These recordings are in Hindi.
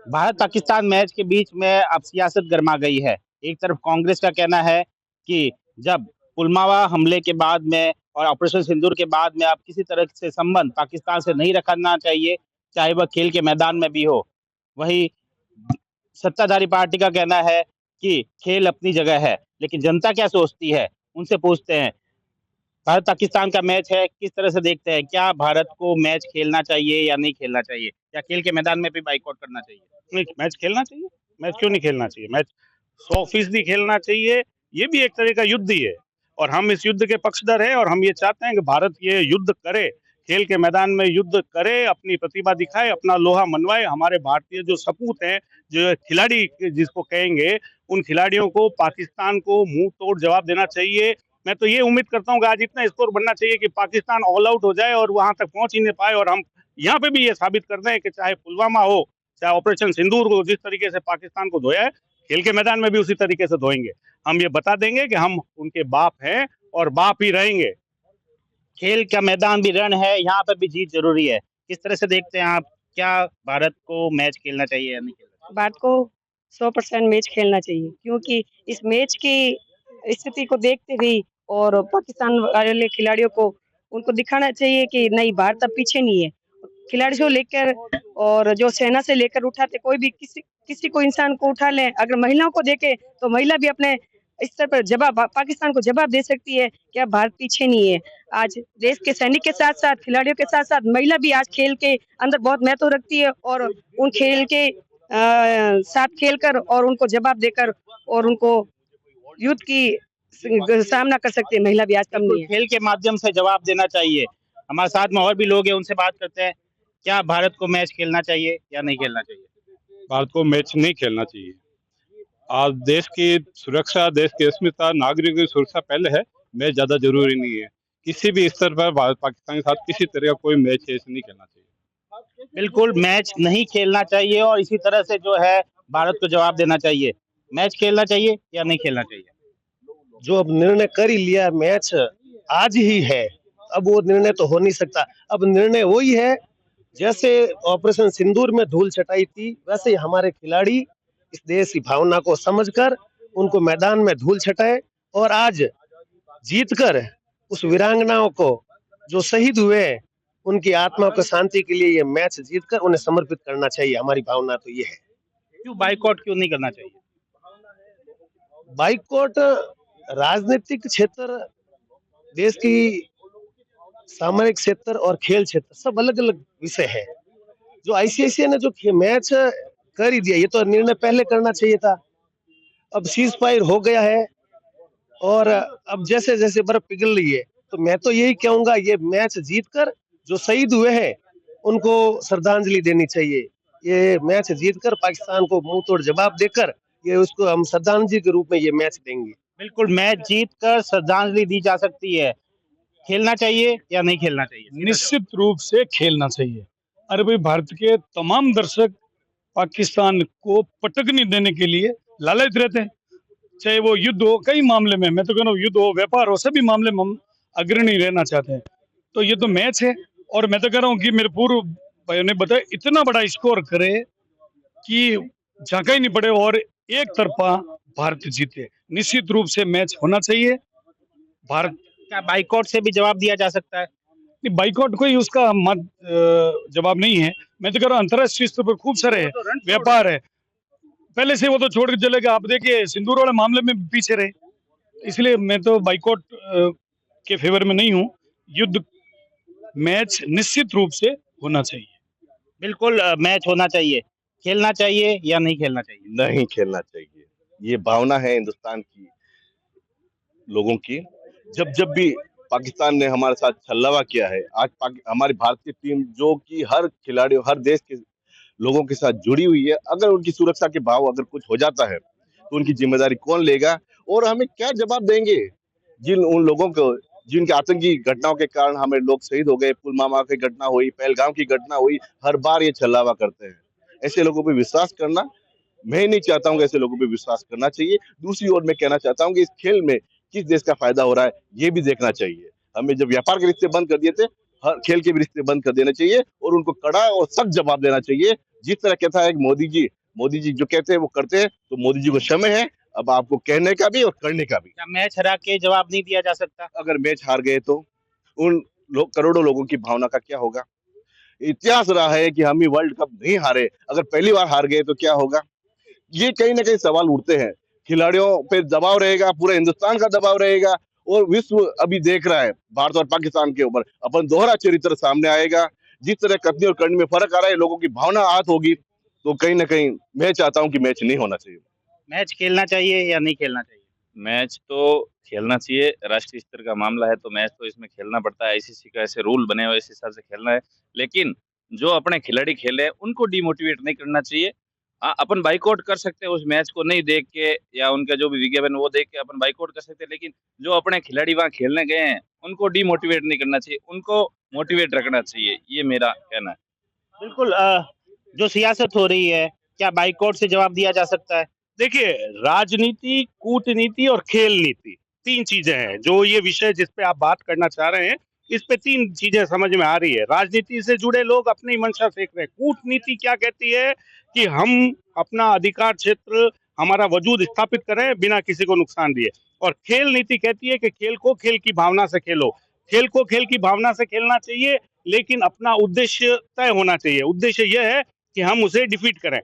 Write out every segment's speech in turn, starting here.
भारत पाकिस्तान मैच के बीच में अब सियासत गरमा गई है। एक तरफ कांग्रेस का कहना है कि जब पुलवामा हमले के बाद में और ऑपरेशन सिंदूर के बाद में अब किसी तरह से संबंध पाकिस्तान से नहीं रखना चाहिए, चाहे वह खेल के मैदान में भी हो। वहीं सत्ताधारी पार्टी का कहना है कि खेल अपनी जगह है, लेकिन जनता क्या सोचती है? उनसे पूछते हैं। भारत पाकिस्तान का मैच है, किस तरह से देखते हैं? क्या भारत को मैच खेलना चाहिए या नहीं खेलना चाहिए? या खेल के मैदान में भी बायकॉट करना चाहिए? नहीं, मैच खेलना चाहिए। मैच क्यों नहीं खेलना चाहिए? मैच 100% खेलना चाहिए। ये भी एक तरह का युद्ध ही है और हम इस युद्ध के पक्षधर हैं और हम ये चाहते हैं कि भारत ये युद्ध करे, खेल के मैदान में युद्ध करे, अपनी प्रतिभा दिखाए, अपना लोहा मनवाए। हमारे भारतीय जो सपूत हैं, जो खिलाड़ी जिसको कहेंगे, उन खिलाड़ियों को पाकिस्तान को मुँह तोड़ जवाब देना चाहिए। मैं तो ये उम्मीद करता हूँ कि आज इतना स्कोर बनना चाहिए कि पाकिस्तान ऑल आउट हो जाए और वहाँ तक पहुँच ही नहीं पाए और हम यहाँ पे भी ये साबित कर दें कि चाहे पुलवामा हो, चाहे ऑपरेशन सिंदूर को जिस तरीके से पाकिस्तान को धोया है, खेल के मैदान में भी उसी तरीके से धोएंगे। हम ये बता देंगे कि हम उनके बाप हैं और बाप ही रहेंगे। खेल का मैदान भी रण है, यहाँ पर भी जीत ज़रूरी है। किस तरह से देखते हैं आप? क्या भारत को मैच खेलना चाहिए या नहीं खेलना चाहिए? भारत को 100% मैच खेलना चाहिए क्योंकि इस मैच की स्थिति को देखते हुए और पाकिस्तान वाले खिलाड़ियों को उनको दिखाना चाहिए कि नहीं, भारत अब पीछे नहीं है। खिलाड़ी से लेकर और जो सेना से लेकर उठाते कोई भी किसी किसी को इंसान को उठा लें, अगर महिलाओं को देखें तो महिला भी अपने स्तर पर जवाब पाकिस्तान को जवाब दे सकती है कि अब भारत पीछे नहीं है। आज देश के सैनिक के साथ-साथ खिलाड़ियों के साथ-साथ महिला भी आज खेल के अंदर बहुत महत्व रखती है और उन खेल के साथ खेलकर और उनको जवाब देकर और उनको युद्ध की सामना कर सकती है। महिला भी आज कम बिल्कुल, नहीं है। खेल के माध्यम से जवाब देना चाहिए। हमारे साथ में और भी लोग हैं, उनसे बात करते हैं। क्या भारत को मैच खेलना चाहिए या नहीं खेलना चाहिए? भारत को मैच नहीं खेलना चाहिए। आज देश की सुरक्षा, देश की अस्मिता, नागरिकों की सुरक्षा पहले है, मैच ज़्यादा ज़रूरी नहीं है। किसी भी स्तर पर भारत पाकिस्तान के साथ किसी तरह का कोई मैच ऐसे नहीं खेलना चाहिए। बिल्कुल, मैच नहीं खेलना चाहिए और इसी तरह से जो है भारत को जवाब देना चाहिए। मैच खेलना चाहिए या नहीं खेलना चाहिए? जो अब निर्णय कर ही लिया, मैच आज ही है, अब वो निर्णय तो हो नहीं सकता। अब निर्णय वही है, जैसे ऑपरेशन सिंदूर में धूल चटाई थी, वैसे ही हमारे खिलाड़ी इस देश की भावना को समझकर उनको मैदान में धूल छटाए और आज जीतकर उस वीरांगनाओं को जो शहीद हुए उनकी आत्मा को शांति के लिए ये मैच जीतकर उन्हें समर्पित करना चाहिए। हमारी भावना तो ये है। क्यों बायकॉट क्यों नहीं करना चाहिए? बाइकआउट राजनीतिक क्षेत्र, देश की सामरिक क्षेत्र और खेल क्षेत्र सब अलग अलग विषय है। जो आईसीसी ने जो मैच कर ही दिया, ये तो निर्णय पहले करना चाहिए था। अब सीज फायर हो गया है और अब जैसे जैसे बर्फ पिघल रही है, तो मैं तो यही कहूंगा ये मैच जीतकर जो शहीद हुए हैं उनको श्रद्धांजलि देनी चाहिए। ये मैच जीतकर पाकिस्तान को मुंह तोड़ जवाब देकर ये उसको हम श्रद्धांजलि के रूप में ये मैच देंगे। बिल्कुल, मैच जीतकर श्रद्धांजलि दी जा सकती है। खेलना चाहिए या नहीं खेलना चाहिए? सीधा जवाब। निश्चित रूप से खेलना चाहिए। अरे भाई, भारत के तमाम दर्शक पाकिस्तान को पटकनी देने के लिए लालच रहते हैं, चाहे वो युद्ध हो, कई मामले में, मैं तो कह रहा हूँ युद्ध हो, व्यापार हो, सभी मामले में हम अग्रणी रहना चाहते हैं। तो ये तो मैच है और मैं तो कह रहा हूँ कि मेरे पूर्व भाइयों ने बताया, इतना बड़ा स्कोर करे कि झांका ही नहीं पड़े और एक तरफा भारत जीते। निश्चित रूप से मैच होना चाहिए। भारत क्या बायकॉट से भी जवाब दिया जा सकता है? बाइकआउट कोई उसका जवाब नहीं है। मैं तो कह रहा हूँ अंतर्राष्ट्रीय स्तर पर खूब सारे व्यापार है, पहले से वो तो छोड़ के चले गए। आप देखिए सिंदूर वाले मामले में भी पीछे रहे, इसलिए मैं तो बाइकआउट के फेवर में नहीं हूँ। युद्ध मैच निश्चित रूप से होना चाहिए। बिल्कुल, मैच होना चाहिए। खेलना चाहिए या नहीं खेलना चाहिए? नहीं खेलना चाहिए। ये भावना है हिंदुस्तान की लोगों की। जब जब भी पाकिस्तान ने हमारे साथ छल्लावा किया है, आज हमारी भारतीय टीम जो कि हर खिलाड़ी, हर देश के लोगों के साथ जुड़ी हुई है, अगर उनकी सुरक्षा के भाव अगर कुछ हो जाता है, तो उनकी जिम्मेदारी कौन लेगा और हमें क्या जवाब देंगे? जिन उन लोगों को, जिनके आतंकी घटनाओं के कारण हमें लोग शहीद हो गए, पुलवामा की घटना हुई, पहलगाम की घटना हुई, हर बार ये छल्लावा करते हैं। ऐसे लोगों पे विश्वास करना, मैं नहीं चाहता हूँ कि ऐसे लोगों पे विश्वास करना चाहिए। दूसरी ओर मैं कहना चाहता हूँ कि इस खेल में किस देश का फायदा हो रहा है, ये भी देखना चाहिए। हमें जब व्यापार के रिश्ते बंद कर दिए थे, हर खेल के भी रिश्ते बंद कर देने चाहिए और उनको कड़ा और सख्त जवाब देना चाहिए। जिस तरह कहता है कि मोदी जी जो कहते हैं वो करते हैं, तो मोदी जी को समय है अब आपको कहने का भी और करने का भी। क्या मैच हरा के जवाब नहीं दिया जा सकता? अगर मैच हार गए तो उन करोड़ों लोगों की भावना का क्या होगा? इतिहास रहा है कि हम ही वर्ल्ड कप नहीं हारे, अगर पहली बार हार गए तो क्या होगा? ये कहीं ना कहीं सवाल उठते हैं। खिलाड़ियों पे दबाव रहेगा, पूरे हिंदुस्तान का दबाव रहेगा, और विश्व अभी देख रहा है भारत और पाकिस्तान के ऊपर अपन दोहरा चरित्र सामने आएगा। जिस तरह कथनी और करनी में फर्क आ रहा है, लोगों की भावना आहत होगी, तो कहीं ना कहीं मैं चाहता हूं कि मैच नहीं होना चाहिए। मैच खेलना चाहिए या नहीं खेलना चाहिए? मैच तो खेलना चाहिए, राष्ट्रीय स्तर का मामला है तो मैच तो इसमें खेलना पड़ता है, आईसीसी का ऐसे रूल बने हुए, इस हिसाब से खेलना है। लेकिन जो अपने खिलाड़ी खेले हैं, उनको डिमोटिवेट नहीं करना चाहिए। हाँ, अपन बायकॉट कर सकते हैं उस मैच को नहीं देख के, या उनका जो भी विज्ञापन वो देख के अपन बायकॉट कर सकते हैं, लेकिन जो अपने खिलाड़ी वहाँ खेलने गए हैं, उनको डिमोटिवेट नहीं करना चाहिए, उनको मोटिवेट रखना चाहिए, ये मेरा कहना है। बिल्कुल जो सियासत हो रही है, क्या बाइकआउट से जवाब दिया जा सकता है? देखिए, राजनीति, कूटनीति और खेल नीति 3 चीजें हैं। जो ये विषय जिस पे आप बात करना चाह रहे हैं, इस पे 3 चीजें समझ में आ रही है। राजनीति से जुड़े लोग अपनी मंशा सेक रहे हैं। कूटनीति क्या कहती है कि हम अपना अधिकार क्षेत्र, हमारा वजूद स्थापित करें बिना किसी को नुकसान दिए। और खेल नीति कहती है कि खेल को खेल की भावना से खेलो। खेल को खेल की भावना से खेलना चाहिए, लेकिन अपना उद्देश्य तय होना चाहिए। उद्देश्य यह है कि हम उसे डिफीट करें।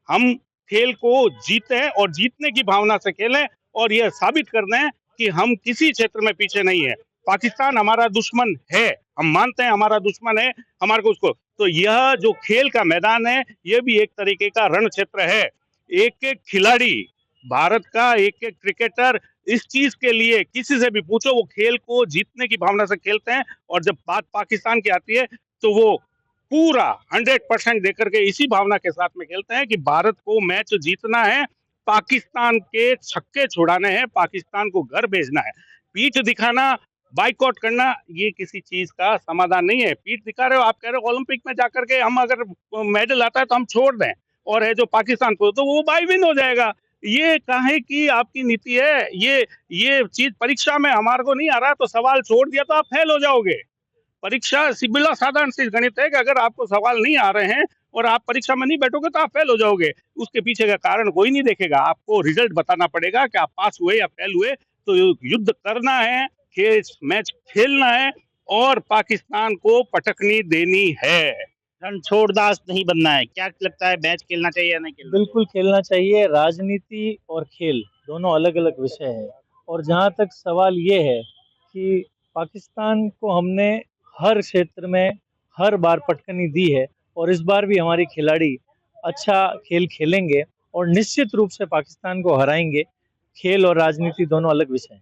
हम खेल को जीतें और जीतने की भावना से खेलें, और यह साबित कर दें कि हम किसी क्षेत्र में पीछे नहीं है। पाकिस्तान हमारा दुश्मन है, हम मानते हैं हमारा दुश्मन है, हमारे को उसको, तो यह जो खेल का मैदान है, यह भी एक तरीके का रण क्षेत्र है। एक एक खिलाड़ी, भारत का एक एक क्रिकेटर इस चीज के लिए किसी से भी पूछो, वो खेल को जीतने की भावना से खेलते हैं। और जब बात पाकिस्तान की आती है, तो वो पूरा 100% देकर के इसी भावना के साथ में खेलते हैं कि भारत को मैच जीतना है, पाकिस्तान के छक्के छुड़ाने हैं, पाकिस्तान को घर भेजना है। पीठ दिखाना, बाइकआउट करना, ये किसी चीज का समाधान नहीं है। पीठ दिखा रहे हो, आप कह रहे हो ओलंपिक में जाकर के हम अगर मेडल आता है तो हम छोड़ दें, और है जो पाकिस्तान को, तो वो बाई विन हो जाएगा। ये काहे की आपकी नीति है? ये चीज परीक्षा में हमारे को नहीं आ रहा तो सवाल छोड़ दिया तो आप फेल हो जाओगे। परीक्षा सिबिला साधारण सी गणित है कि अगर आपको सवाल नहीं आ रहे हैं और आप परीक्षा में नहीं बैठोगे तो आप फेल हो जाओगे। उसके पीछे का कारण कोई नहीं देखेगा, आपको रिजल्ट बताना पड़ेगा कि आप पास हुए या फेल हुए। तो युद्ध करना है, मैच खेलना है, और पाकिस्तान को पटकनी देनी है। रणछोड़दास नहीं बनना है। क्या लगता है, मैच खेलना चाहिए या नहीं खेलना? बिल्कुल खेलना चाहिए। राजनीति और खेल दोनों अलग-अलग विषय हैं, और जहाँ तक सवाल ये है कि पाकिस्तान को हमने हर क्षेत्र में हर बार पटकनी दी है, और इस बार भी हमारे खिलाड़ी अच्छा खेल खेलेंगे और निश्चित रूप से पाकिस्तान को हराएंगे। खेल और राजनीति दोनों अलग विषय हैं।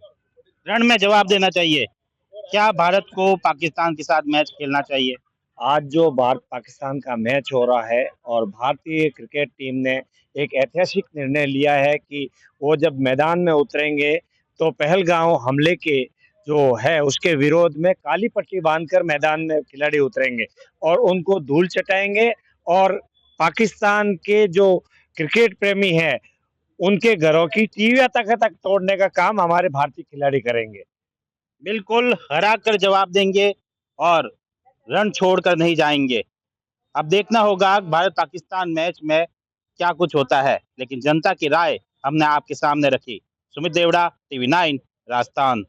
रण में जवाब देना चाहिए। क्या भारत को पाकिस्तान के साथ मैच खेलना चाहिए? आज जो भारत पाकिस्तान का मैच हो रहा है, और भारतीय क्रिकेट टीम ने एक ऐतिहासिक निर्णय लिया है कि वो जब मैदान में उतरेंगे तो पहलगाम हमले के जो है उसके विरोध में काली पट्टी बांधकर मैदान में खिलाड़ी उतरेंगे और उनको धूल चटाएंगे, और पाकिस्तान के जो क्रिकेट प्रेमी हैं उनके घरों की टीवियां तक तोड़ने का काम हमारे भारतीय खिलाड़ी करेंगे। बिल्कुल हरा कर जवाब देंगे और रण छोड़कर नहीं जाएंगे। अब देखना होगा भारत पाकिस्तान मैच में क्या कुछ होता है, लेकिन जनता की राय हमने आपके सामने रखी। सुमित देवड़ा, टीवी 9, राजस्थान।